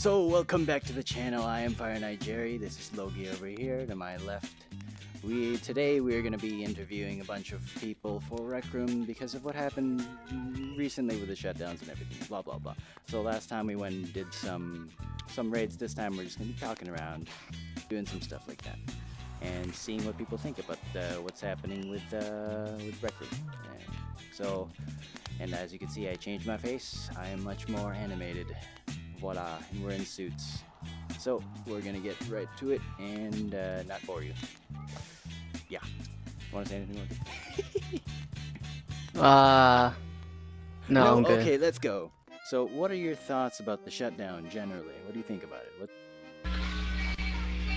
So welcome back to the channel. I am Fire Knight Jerry. This is Logie over here to my left. Today we're going to be interviewing a bunch of people for Rec Room because of what happened recently with the shutdowns and everything. Blah blah blah. So last time we went and did some raids. This time we're just going to be talking around, doing some stuff like that, and seeing what people think about what's happening with Rec Room. And as you can see, I changed my face. I am much more animated. Voila, and we're in suits. So we're gonna get right to it and not bore you. Yeah. Want to say anything more? No, I'm good. Okay, let's go. So, what are your thoughts about the shutdown generally? What do you think about it?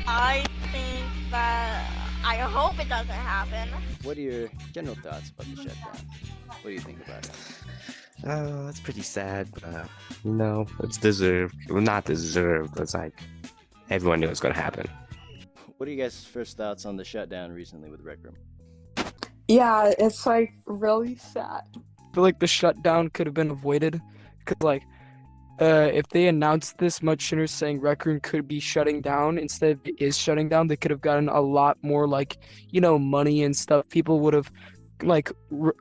I think that I hope it doesn't happen. What are your general thoughts about the shutdown? What do you think about it? It's pretty sad, but no, it's deserved. Well, not deserved. It's like everyone knew it was gonna happen. What are you guys' first thoughts on the shutdown recently with Rec Room? Yeah, it's like really sad. I feel like the shutdown could have been avoided. Cause if they announced this much sooner, saying Rec Room could be shutting down instead of it is shutting down, they could have gotten a lot more money and stuff. People would have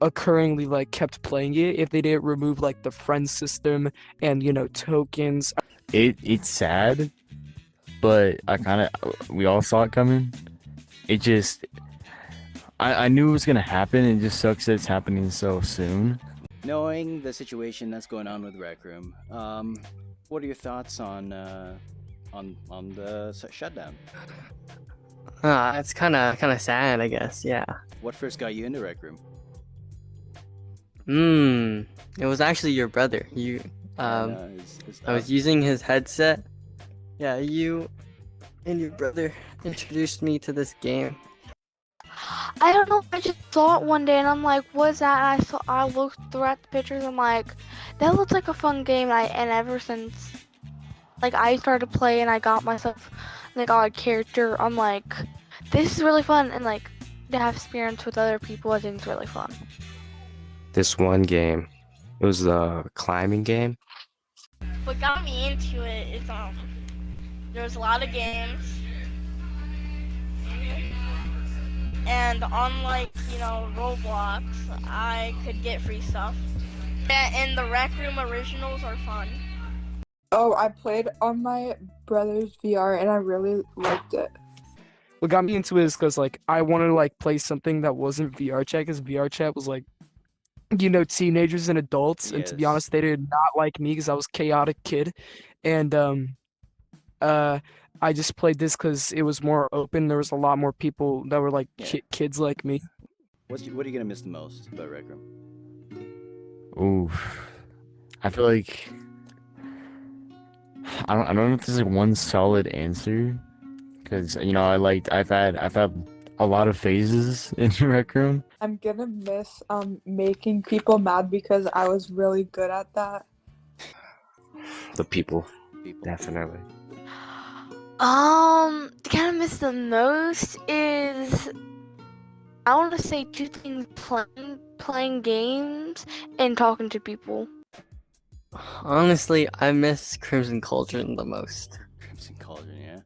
occurringly kept playing it if they didn't remove the friend system and tokens. It's sad, but we all saw it coming. I knew it was gonna happen. It just sucks that it's happening so soon. Knowing the situation that's going on with Rec Room, what are your thoughts on the shutdown? It's kind of sad, I guess. Yeah. What first got you into Rec Room? It was actually your brother. I was using his headset. Yeah, you and your brother introduced me to this game. I don't know. I just saw it one day and I'm like, "What's that?" I looked through at the pictures. I'm like, "That looks like a fun game." And ever since, I started to play and I got myself a character. I'm like, "This is really fun." And to have experience with other people, I think it's really fun. This one game, it was the climbing game. What got me into it is there's a lot of games, and on Roblox, I could get free stuff. And the Rec Room originals are fun. Oh, I played on my brother's VR and I really liked it. What got me into it is because I wanted to play something that wasn't VR chat, because VR chat was teenagers and adults, and to be Yes. honest, they did not like me because I was a chaotic kid, and I just played this because it was more open. There was a lot more people that were kids like me. What are you gonna miss the most about Rec Room? Oof. I feel like I don't know if there's one solid answer, because I've had a lot of phases in Rec Room. I'm gonna miss making people mad because I was really good at that. The people, People. definitely. The kind of miss the most is, I want to say two things: playing games and talking to people. Honestly, I miss Crimson Cauldron the most. Crimson Cauldron, yeah.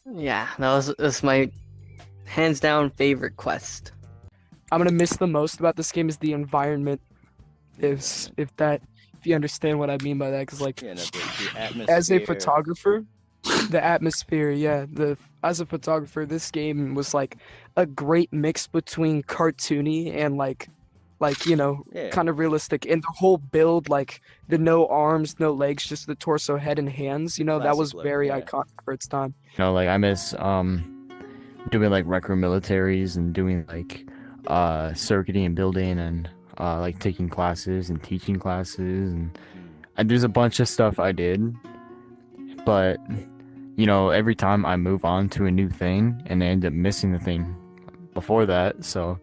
Yeah, that was my hands down favorite quest. I'm gonna miss the most about this game is the environment. If you understand what I mean by that, because Yeah, no, the atmosphere. as a photographer, the atmosphere, yeah, as a photographer, this game was a great mix between cartoony and Yeah. kind of realistic, and the whole build, the no arms, no legs, just the torso, head, and hands. That Classic was look, very yeah. iconic for its time. I miss doing Rec Room militaries and doing circuiting and building and taking classes and teaching classes, and there's a bunch of stuff I did, but every time I move on to a new thing and I end up missing the thing before that, so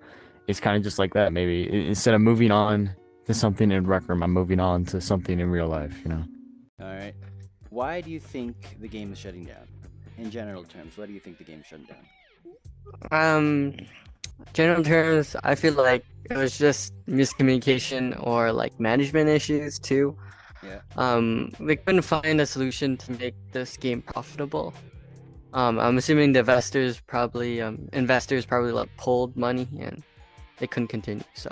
it's kind of just like that. Maybe instead of moving on to something in Rec Room, I'm moving on to something in real life. All right. Why do you think the game is shutting down? In general terms, why do you think the game is shutting down? General terms, I feel like it was just miscommunication or management issues too. Yeah. They couldn't find a solution to make this game profitable. I'm assuming the investors probably like pulled money and they couldn't continue. So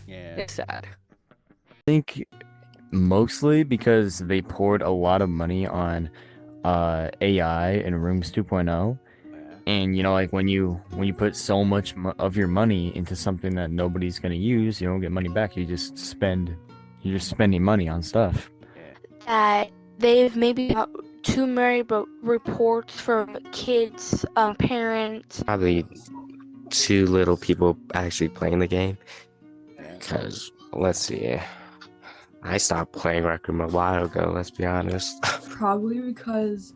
Yeah. it's sad. think mostly because they poured a lot of money on AI and Rooms 2.0. Yeah. And like when you put so much of your money into something that nobody's gonna use, you don't get money back. You're just spending money on stuff. That they've maybe got too many reports from kids, parents. Probably too little people actually playing the game. Yeah. Because, let's see, I stopped playing Rec Room a while ago, let's be honest. Probably because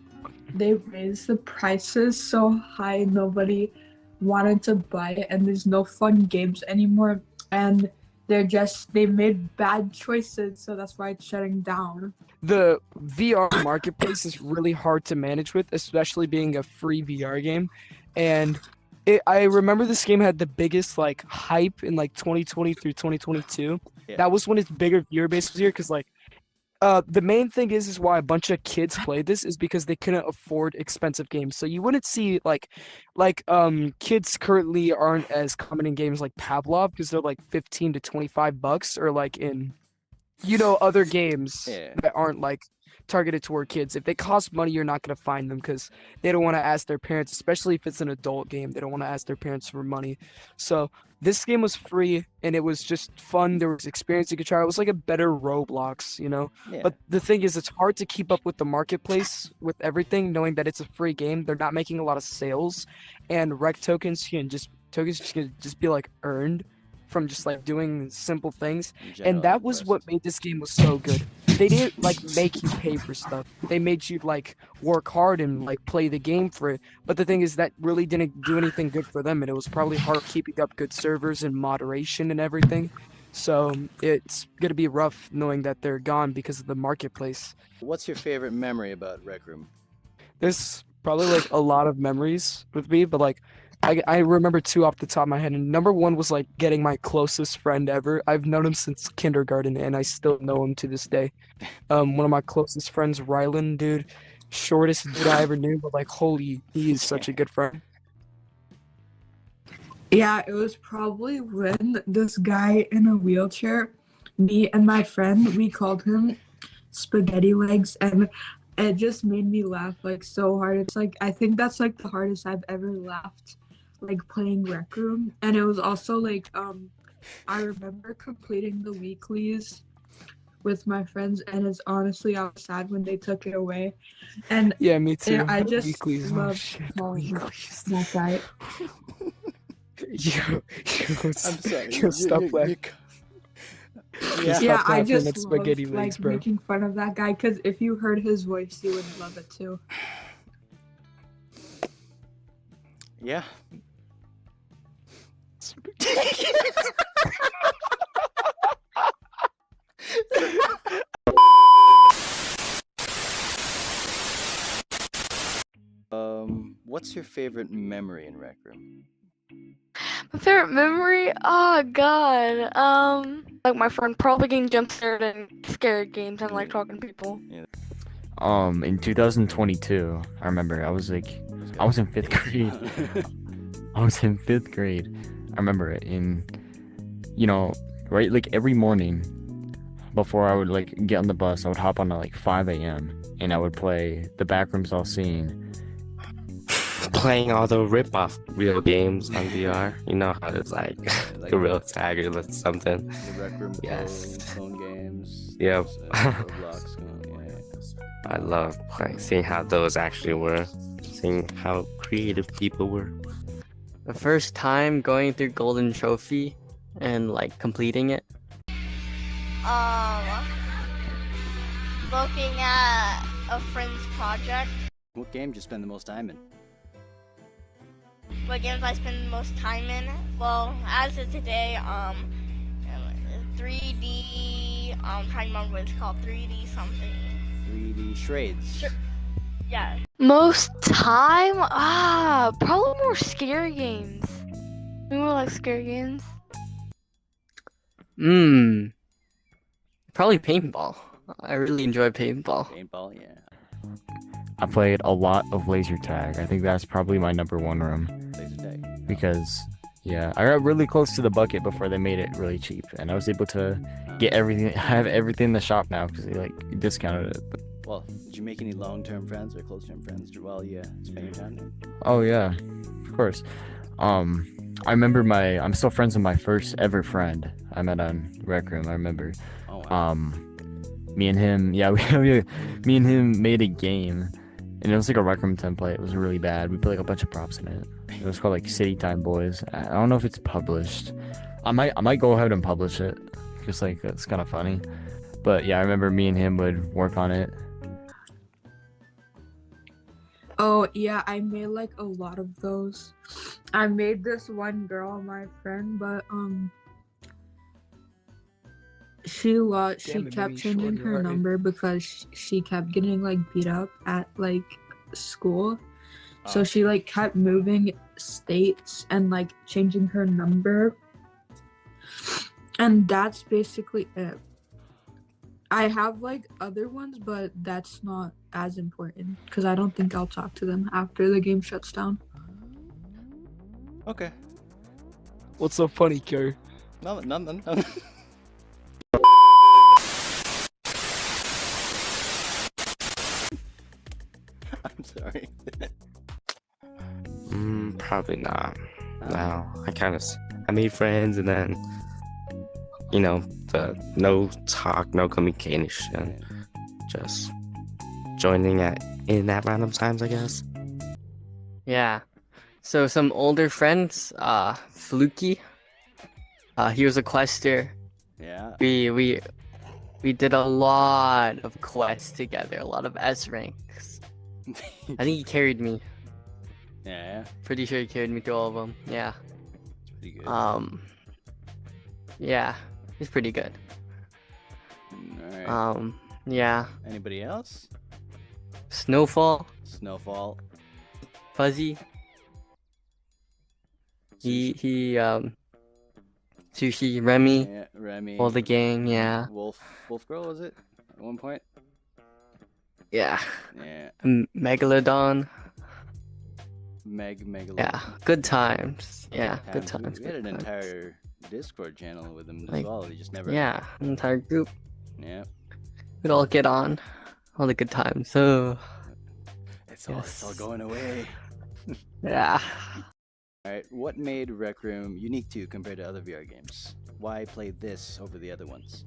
they raised the prices so high nobody wanted to buy it, and there's no fun games anymore, and they made bad choices, so that's why it's shutting down. The VR marketplace is really hard to manage with, especially being a free VR game. And I remember this game had the biggest like hype in like 2020 through 2022. Yeah. That was when its bigger viewer base was here, because like the main thing is why a bunch of kids played this is because they couldn't afford expensive games. So you wouldn't see like kids currently aren't as common in games like Pavlov, because they're like $15 to $25, or like in other games Yeah. that aren't like targeted toward kids. If they cost money, you're not gonna find them because they don't want to ask their parents, especially if it's an adult game. They don't want to ask their parents for money. So this game was free and it was just fun. There was experience you could try. It was like a better Roblox, Yeah. But the thing is, it's hard to keep up with the marketplace with everything, knowing that it's a free game. They're not making a lot of sales, and rec tokens can just be like earned from just like doing simple things. in general, And that was what made this game was so good. They didn't like make you pay for stuff. They made you like work hard and like play the game for it. But the thing is that really didn't do anything good for them, and it was probably hard keeping up good servers and moderation and everything. So it's gonna be rough knowing that they're gone because of the marketplace. What's your favorite memory about Rec Room? There's probably like a lot of memories with me, but like I remember two off the top of my head. And number one was like getting my closest friend ever. I've known him since kindergarten and I still know him to this day. One of my closest friends, Rylan, dude, shortest dude I ever knew, but like holy, he is such a good friend. Yeah, it was probably when this guy in a wheelchair, me and my friend, we called him Spaghetti Legs, and it just made me laugh like so hard. It's like, I think that's like the hardest I've ever laughed, like playing Rec Room. And it was also like, I remember completing the weeklies with my friends, and it's honestly, I was sad when they took it away. And Yeah, me too. I just Weeklies, oh love shit, calling weeklies. that guy. Yo, I'm sorry. yo, stop laughing. Yeah. Stop Yeah, I laughing just at love Spaghetti Legs, like bro. making fun of that guy, because if you heard his voice, you would love it too. Yeah. What's your favorite memory in Rec Room? My favorite memory? Oh god. Like my friend probably getting jump scared and scared games and like talking to people. In 2022, I remember I was in 5th grade. I was in 5th grade. I remember it right, like every morning before I would like get on the bus, I would hop on at like 5 a.m. and I would play the Backrooms All Seen. Playing all the rip-off real games on VR. You know how it's like Like Gorilla Tag or something. the Rec Room Yes. phone games. Yep. Roblox. Yeah. I love seeing how those actually were. Seeing how creative people were. The first time going through Golden Trophy and like completing it. Looking at a friend's project. What game do you spend the most time in? What games I spend the most time in? Well, as of today, 3D. I'm trying to remember what it's called. 3D something. 3D Charades. Yeah. Most time? Probably more scary games. We more like scary games. Probably paintball. I really enjoy paintball. Paintball, yeah. I played a lot of laser tag. I think that's probably my number one room Laser tag. because yeah, I got really close to the bucket before they made it really cheap, and I was able to get everything. I have everything in the shop now because they like discounted it. But, Well, did you make any long-term friends or close-term friends while you spent your time there? oh yeah, of course. I remember I'm still friends with my first ever friend I met on Rec Room. I remember. Oh, wow. Me and him, yeah, me and him made a game, and it was like a Rec Room template. It was really bad. We put like a bunch of props in it. It was called like City Time Boys. I don't know if it's published. I might go ahead and publish it, just like it's kind of funny. But yeah, I remember me and him would work on it. Oh yeah, I made like a lot of those. I made this one girl my friend, but she Damn, it made kept me changing shorter her already. number because she kept getting like beat up at like school. So Oh. she like kept moving states and like changing her number. And that's basically it. I have like other ones, but that's not as important because I don't think I'll talk to them after the game shuts down. Okay. What's so funny, Kerr? Nothing. I'm sorry. Probably not. No, I made friends and then, the no talk, no communication, just joining in at random times, I guess. Yeah. So some older friends, Fluky. He was a quester. Yeah. We did a lot of quests together, a lot of S ranks. I think he carried me. Yeah. Pretty sure he carried me through all of them. Yeah. It's pretty good. Yeah, he's pretty good. Alright. Yeah. Anybody else? Snowfall, Snowfall. Fuzzy. He Sushi, Remy, Yeah, Remy. all the gang. Yeah. Wolf Girl, was it? At one point? Yeah. Yeah. Megalodon. Megalodon. Yeah. Good times. Yeah. Good We- times. We had good an times. entire Discord channel with him as Like, well. He just never. Yeah. An entire group. Yeah. We'd all get on. All the good times. So. It's all Yes. going away. Yeah. All right. What made Rec Room unique to you compared to other VR games? Why play this over the other ones?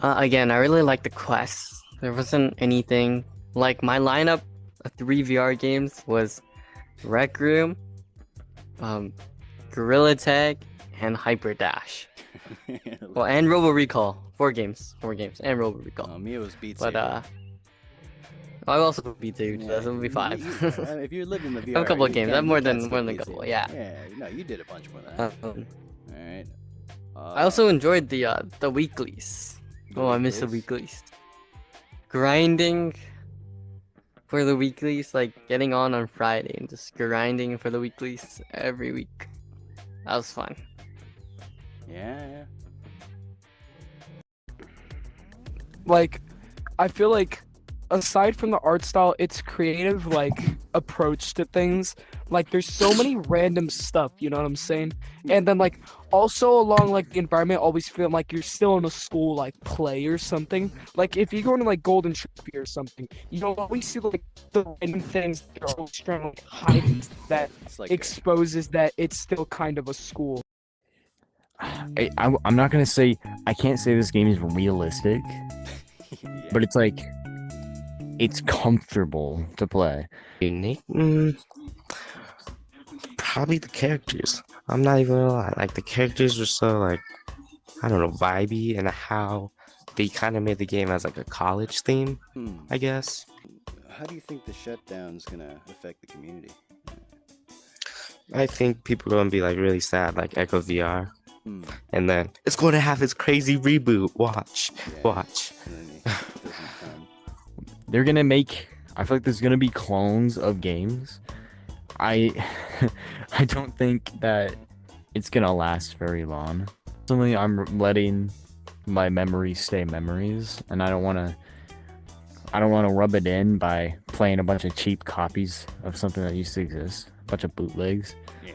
Again, I really like the quests. There wasn't anything like my lineup of 3 VR games was Rec Room, Gorilla Tag, and Hyper Dash. Well, and Robo Recall. 4 games, and Robo Recall. Me, it was Beat But Saber. I also beat Saber, Yeah, so that would be 5. if you live in the VR, I have a couple of you games. can't- I have you more can't than skip a Beat couple. Saber. Yeah. Yeah. No, you did a bunch more than that. Um, All right. I also enjoyed the weeklies. Oh, I miss the weeklies. Grinding for the weeklies, like getting on Friday and just grinding for the weeklies every week. That was fun. Yeah. Like, I feel like aside from the art style, its creative like approach to things, like there's so many random stuff, you know what I'm saying? And then like also along like the environment, always feel like you're still in a school like play or something. Like if you go into like Golden Trophy or something, you don't always see like the random things that are always trying to like hide that It's like exposes that it's still kind of a school. I'm not gonna say I can't say this game is realistic, yeah. but it's like it's comfortable to play. Unique? Probably the characters. I'm not even gonna lie. Like, the characters were so, like, I don't know, vibey, and how they kind of made the game as, like, a college theme, I guess. How do you think the shutdown's gonna affect the community? I think people are gonna be, like, really sad, like Echo VR. Hmm. And then it's going to have its crazy reboot. Watch. Yeah. Watch. And then it doesn't come. They're gonna make. I feel like there's gonna be clones of games. I don't think that it's gonna last very long. Personally, I'm letting my memories stay memories, and I don't want to rub it in by playing a bunch of cheap copies of something that used to exist, a bunch of bootlegs. Yeah.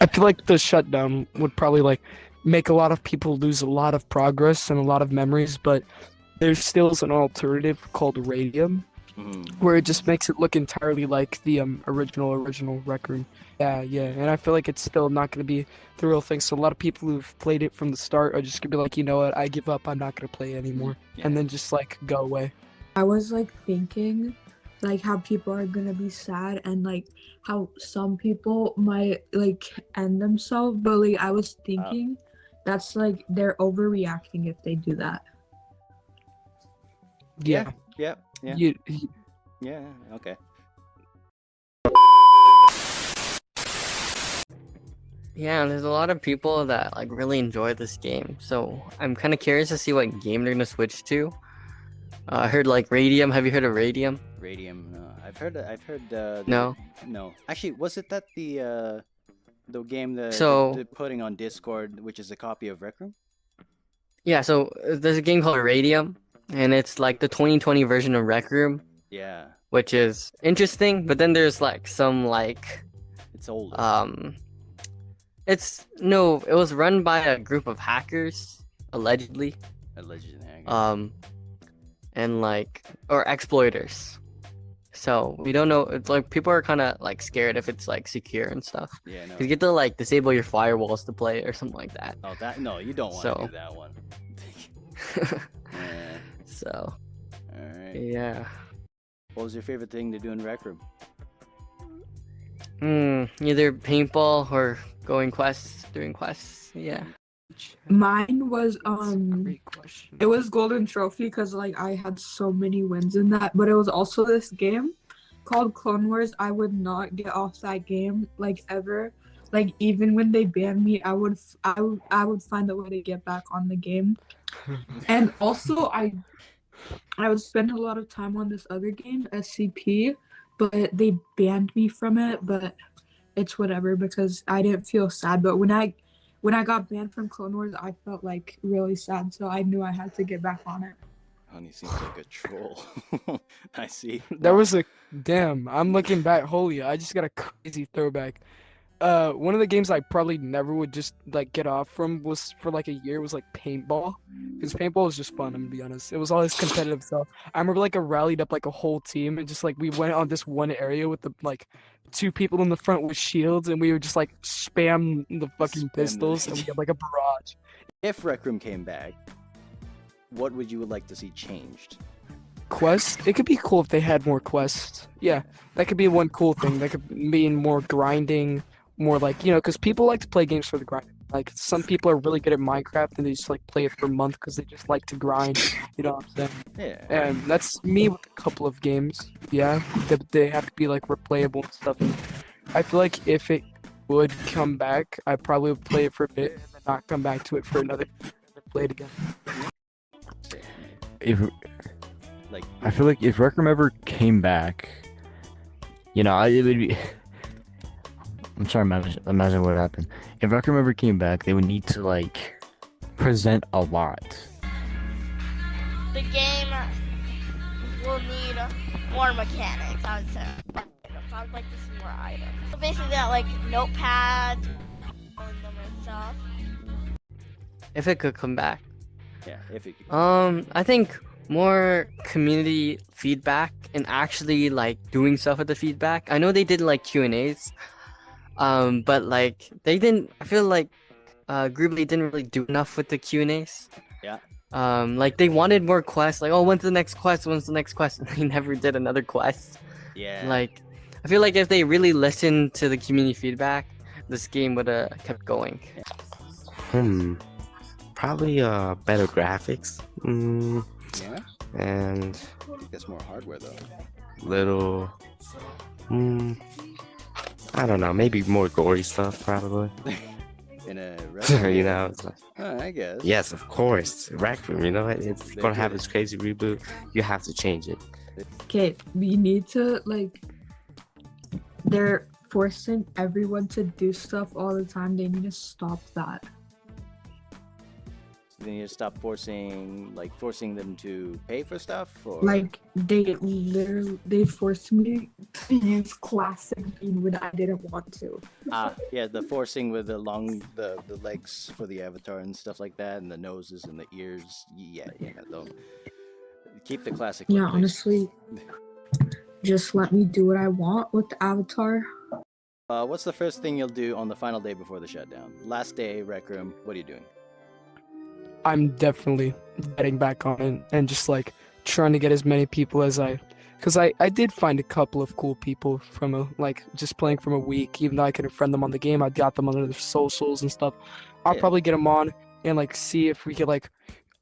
I feel like the shutdown would probably like make a lot of people lose a lot of progress and a lot of memories, but there still is an alternative called Radium, where it just makes it look entirely like the original Rec Room. Yeah, and I feel like it's still not going to be the real thing. So a lot of people who've played it from the start are just going to be like, you know what, I give up, I'm not going to play anymore, and then just like go away. I was like thinking like how people are gonna be sad and like how some people might like end themselves, but like I was thinking that's like they're overreacting if they do that. Yeah. Yeah. You, Yeah. Okay. Yeah, there's a lot of people that like really enjoy this game, so I'm kind of curious to see what game they're gonna switch to. I heard like Radium. Have you heard of Radium? Radium. I've heard. No. No. Actually, was it that the game So- the putting on Discord, which is a copy of Rec Room? Yeah, so there's a game called Radium, and it's like the 2020 version of Rec Room, Yeah. which is interesting. But then there's like some like It's old. it was run by a group of hackers allegedly, Allegedly. and like or exploiters. So we don't know. It's like people are kind of like scared if it's like secure and stuff. Yeah. No. You get to like disable your firewalls to play or something like that. Oh, that no, you don't want to So- do that one. Yeah. So All right. yeah. What was your favorite thing to do in Rec Room? Either paintball or doing quests. Yeah. Mine was great question. it was Golden Trophy because like I had so many wins in that, but it was also this game called Clone Wars. I would not get off that game like ever. Like even when they banned me, I would find a way to get back on the game. And also I would spend a lot of time on this other game, SCP, but they banned me from it, but it's whatever because I didn't feel sad. But when I got banned from Clone Wars, I felt like really sad, so I knew I had to get back on it. Honey seems like a troll. I see. There was a damn. I'm looking back. Holy, I just got a crazy throwback. One of the games I probably never would just like get off from was for like a year was like paintball, because paintball was just fun. I'm gonna be honest. It was all this competitive stuff. I remember like I rallied up like a whole team and just like we went on this one area with the like 2 people in the front with shields and we would just like spam the fucking Spam the- pistols and we had like a barrage. If Rec Room came back, what would you like to see changed? Quests. It could be cool if they had more quests. Yeah, that could be one cool thing. That could mean more grinding, more like, you know, because people like to play games for the grind. Like some people are really good at Minecraft and they just like play it for a month because they just like to grind. You know what I'm saying? Yeah. And that's me with a couple of games. Yeah, they have to be like replayable and stuff. And I feel like if it would come back, I probably would play it for a bit and then not come back to it for another. Play it again. If Like I feel like if Rec Room ever came back, you know, it would be. I'm trying to imagine what happened. If Rec Room ever came back, they would need to like present a lot. The game will need more mechanics, I would say. I would like to see more items. So basically, that like notepads, and them and stuff. If it could come back. yeah, if it could. I think more community feedback and actually like doing stuff with the feedback. I know they did like Q&As, but like they didn't. I feel like Groovely didn't really do enough with the Q&As. Yeah. Like they wanted more quests. Like, oh, when's the next quest? When's the next quest? And they never did another quest. Yeah. Like, I feel like if they really listened to the community feedback, this game would have kept going. Probably better graphics. Yeah. And I think that's more hardware though. little I don't know, maybe more gory stuff probably. In a You know, it's like, I guess. yes, of course. Rec Room, you know, it's They gonna have did. its crazy reboot. You have to change it. Okay, we need to like they're forcing everyone to do stuff all the time. They need to stop that. They need to stop forcing them to pay for stuff, or Like they forced me to use classic bean when I didn't want to. yeah, the forcing with the legs for the avatar and stuff like that, and the noses and the ears. Yeah, don't keep the classic. Yeah, look, please. honestly, just let me do what I want with the avatar. What's the first thing you'll do on the final day before the shutdown? Last day, Rec Room. What are you doing? I'm definitely getting back on it and just like trying to get as many people as because I did find a couple of cool people from just playing from a week. Even though I couldn't friend them on the game, I got them on their socials and stuff. I'll Yeah. probably get them on and like see if we could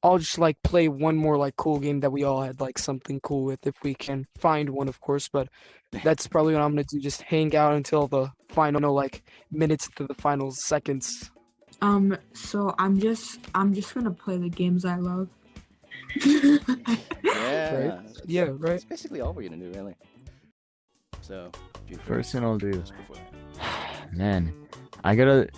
I'll just play one more cool game that we all had something cool with, if we can find one, of course. But that's probably what I'm gonna do. Just hang out until the final minutes to the final seconds. So I'm just gonna play the games I love. Yeah, Right. Yeah, right. That's basically all we're gonna do, really. So, First thing I'll do, just before that. man, I gotta,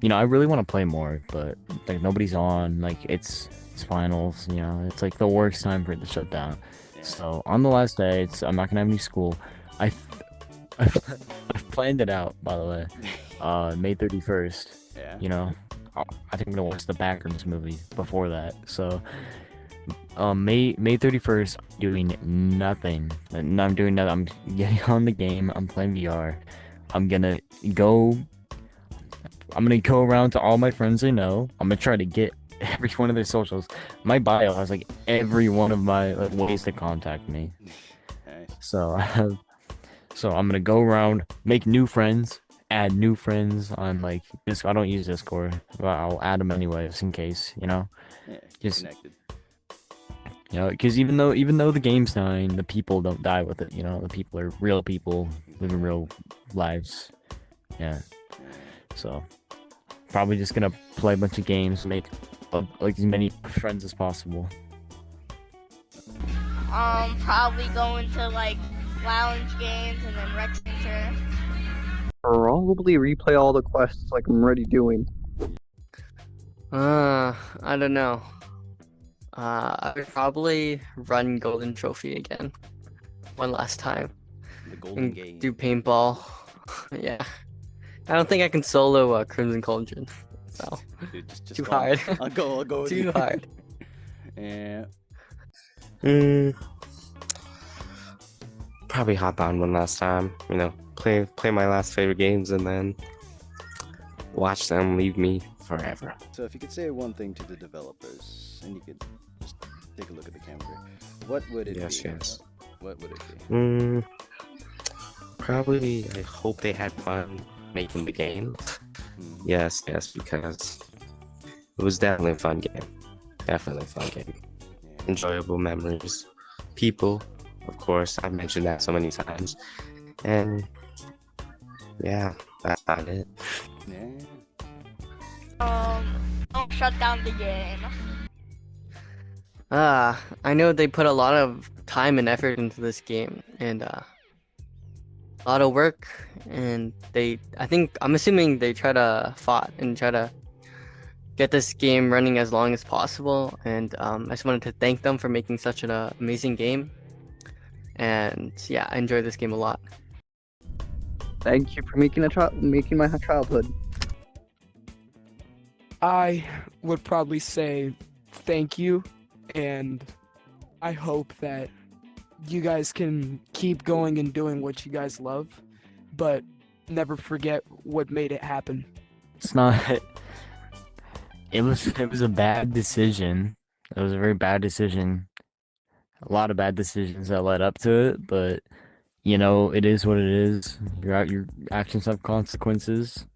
I really want to play more, but nobody's on. It's finals. It's the worst time for it to shut down. Yeah. So on the last day, I'm not gonna have any school. I've planned it out, by the way. May 31st. Yeah. I think I'm gonna watch the Backrooms movie before that. So, May 31st, doing nothing. And I'm doing nothing. I'm getting on the game. I'm playing VR. I'm gonna go around to all my friends I know. I'm gonna try to get every one of their socials. My bio has every one of my ways to contact me. Nice. So I'm gonna go around, make new friends, add new friends on Discord. I don't use Discord, but I'll add them anyway, just in case, Yeah. Just Connected. because even though the game's dying, the people don't die with it. The people are real people living real lives. Yeah. So probably just gonna play a bunch of games, make as many friends as possible. Probably going to lounge games and then rec center. Probably replay all the quests like I'm already doing. I don't know. I would probably run Golden Trophy again, one last time, The golden and game. do paintball. Yeah, I don't think I can solo Crimson Cauldron. So Dude, just too go on. hard. I'll go with Too you. hard. Yeah. Probably hop on one last time. Play my last favorite games and then watch them leave me forever. So if you could say one thing to the developers, and you could just take a look at the camera, what would it be? Yes. What would it be? Probably. I hope they had fun making the game. Hmm. Yes, because it was definitely a fun game. Definitely a fun game. Yeah. Enjoyable memories. People, of course. I've mentioned that so many times. And yeah, that's about it. Yeah. Don't shut down the game. I know they put a lot of time and effort into this game, and a lot of work, and I'm assuming they try to get this game running as long as possible, and I just wanted to thank them for making such an amazing game, and yeah, I enjoy this game a lot. Thank you for making my childhood. I would probably say thank you, and I hope that you guys can keep going and doing what you guys love, but never forget what made it happen. It's not. It was a bad decision. It was a very bad decision. A lot of bad decisions that led up to it, but it is what it is. Your actions have consequences.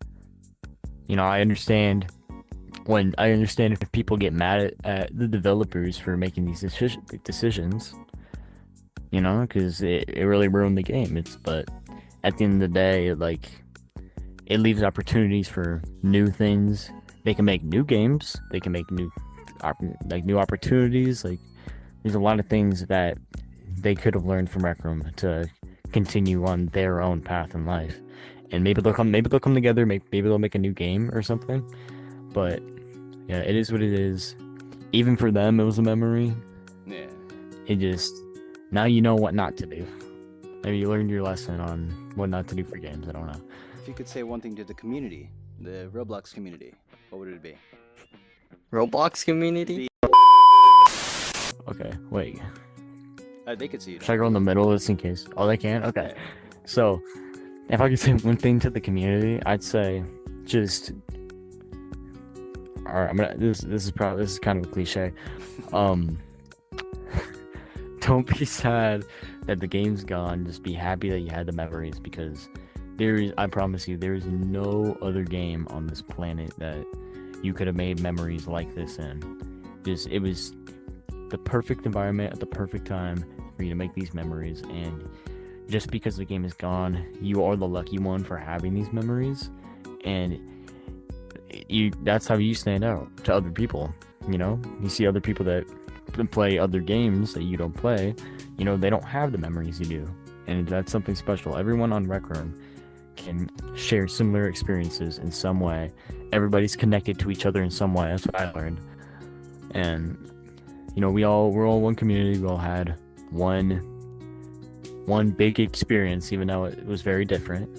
I understand if people get mad at the developers for making these decisions. Because it really ruined the game. But at the end of the day, it leaves opportunities for new things. They can make new games. They can make new opportunities. There's a lot of things that they could have learned from Rec Room to continue on their own path in life. And maybe they'll come together. Maybe they'll make a new game or something. But yeah, it is what it is. even for them, it was a memory. Yeah. It just, now you know what not to do. Maybe you learned your lesson on what not to do for games. I don't know. If you could say one thing to the community, the Roblox community, what would it be? Roblox community? Okay, wait. They could see you. Should I go in the middle just in case? Oh, they can? Okay. So, if I could say one thing to the community, I'd say just. Alright, this is kind of a cliche. Don't be sad that the game's gone. Just be happy that you had the memories, because I promise you, there is no other game on this planet that you could have made memories like this in. It was the perfect environment at the perfect time for you to make these memories, and just because the game is gone, you are the lucky one for having these memories, and that's how you stand out to other people. You know, you see other people that play other games that you don't play, you know, they don't have the memories you do, and that's something special. Everyone on Rec Room can share similar experiences in some way. Everybody's connected to each other in some way. That's what I learned. And you know, we're all one community. We all had one big experience, even though it was very different,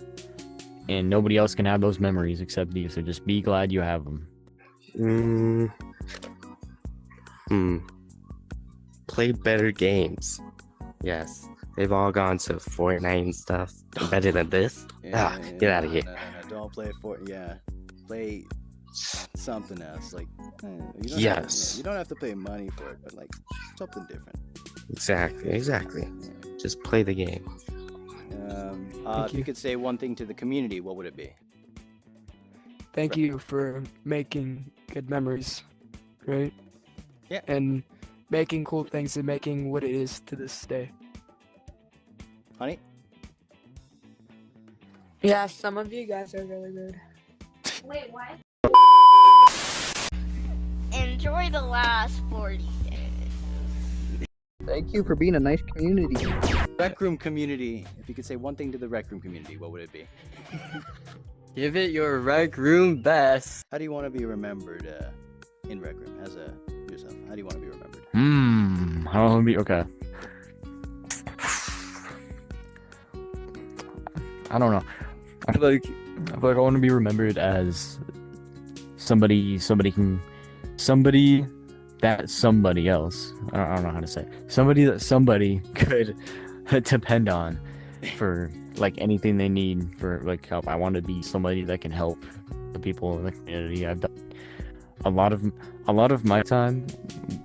and nobody else can have those memories except you. So just be glad you have them. Play better games. Yes, they've all gone to Fortnite and stuff. Better than this? Get out of here. No, don't play play something else. Like, you don't have to pay money for it, but like something different. Exactly. Just play the game. If you could say one thing to the community, what would it be? Thank you for making good memories, right? Yeah. And making cool things and making what it is to this day. Honey? Yeah, some of you guys are really good. Wait, what? Enjoy the last 40 days. Thank you for being a nice community. Rec Room community. If you could say one thing to the Rec Room community, what would it be? Give it your Rec Room best. How do you want to be remembered in Rec Room as yourself? How do you want to be remembered? How will be okay? I don't know. I feel like I want to be remembered as somebody that somebody else. I don't know how to say it. Somebody that somebody could depend on for like anything they need for like help. I want to be somebody that can help the people in the community. I've done a lot of my time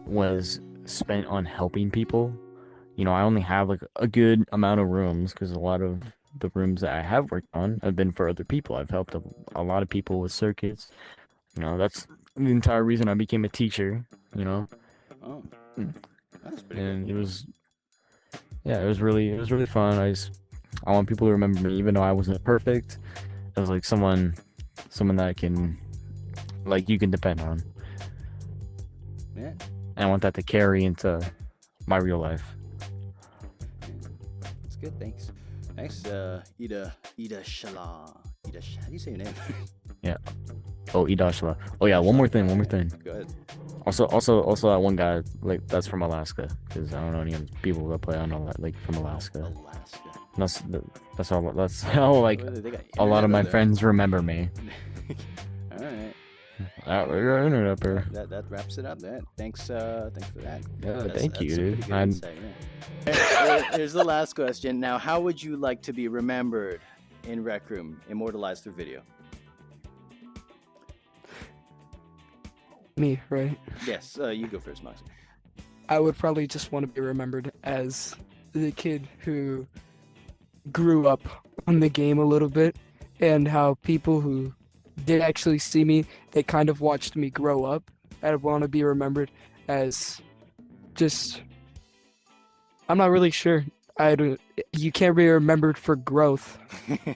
was spent on helping people. You know, I only have like a good amount of rooms because a lot of the rooms that I have worked on have been for other people. I've helped a lot of people with circuits. You know, that's the entire reason I became a teacher, you know. Oh, that's pretty And good. it was really fun. I want people to remember me, even though I wasn't perfect. I was like someone that can, like, you can depend on. Yeah. And I want that to carry into my real life. That's good. Thanks. Next, Ida Shala. How do you say your name? Yeah. Oh, Idashla. Oh yeah, one more thing. Go ahead. Also that one guy, like, that's from Alaska, because I don't know any other people that play on all that, like, from Alaska. That's how like They got a lot of my internet friends remember me. All right. We got internet up here. That wraps it up. Thanks for that. Yeah, That's thank you, some dude. pretty good insight, yeah. Here's the last question. Now, how would you like to be remembered in Rec Room, immortalized through video? Me, right? Yes, you go first, Moxie. I would probably just want to be remembered as the kid who grew up on the game a little bit, and how people who did actually see me, they kind of watched me grow up. I want to be remembered as just, I'm not really sure. You can't be remembered for growth,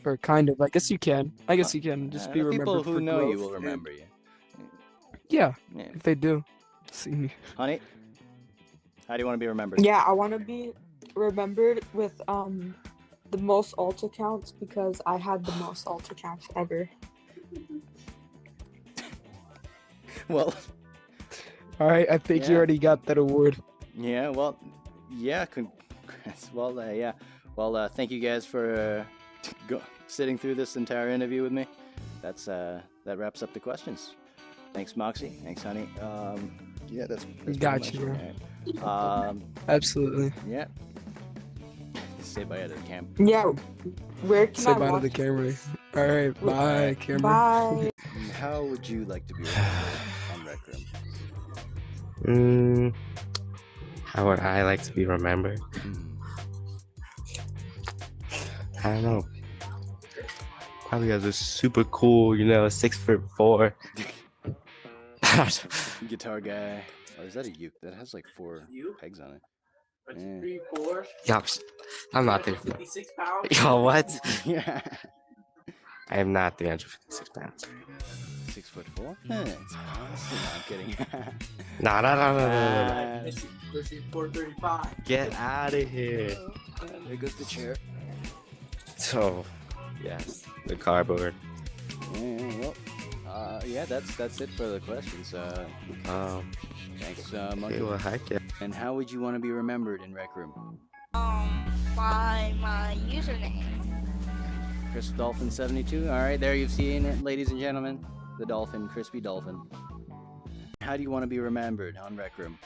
or kind of. I guess you can. Just be The remembered people who for know growth. you will remember you. Yeah, Yeah. if they do see me. Honey, how do you want to be remembered? Yeah, I want to be remembered with the most alt accounts because I had the most alt accounts ever. Well, All right, I think you Yeah. already got that award. Yeah, well, yeah, well, yeah. Well, thank you guys for sitting through this entire interview with me. That wraps up the questions. Thanks, Moxie. Thanks, honey. Yeah, that's pretty Got much you, it. bro. Alright. Absolutely. Yeah. Say bye to the camp. Yeah. Where can Say I bye to watch the camera. All right, bye, camera. Bye. How would you like to be remembered on Rec Room? How would I like to be remembered? I don't know. Probably as a super cool, 6'4". Guitar guy. Oh, is that a uke? That has like 4 pegs on it. Yup. I'm not there. Yo, what? Yeah. I am not 356 pounds. 6'4"? It's possible. No, I'm kidding. No. Uh, Get out of here. There goes the chair. So, yes, the cardboard. Yeah, that's it for the questions. Thanks, Monkey. Okay, well, heck yeah. And how would you want to be remembered in Rec Room? By my username. Chris Dolphin 72. All right, there you've seen it, ladies and gentlemen. The Dolphin, Crispy Dolphin. How do you want to be remembered on Rec Room?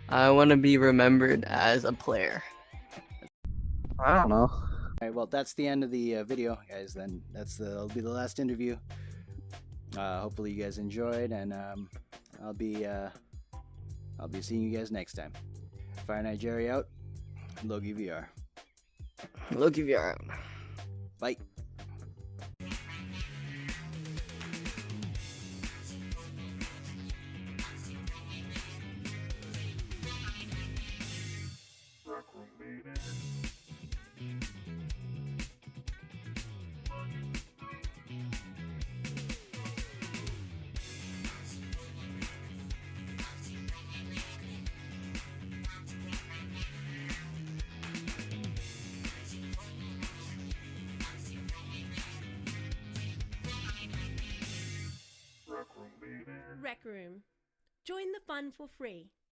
I want to be remembered as a player. I don't know. All right, well, that's the end of the video, guys. Then that'll be the last interview. Hopefully you guys enjoyed, and I'll be seeing you guys next time. Fire Night Jerry out. Logie VR. Look if you're out. Bye. Rec Room. Join the fun for free.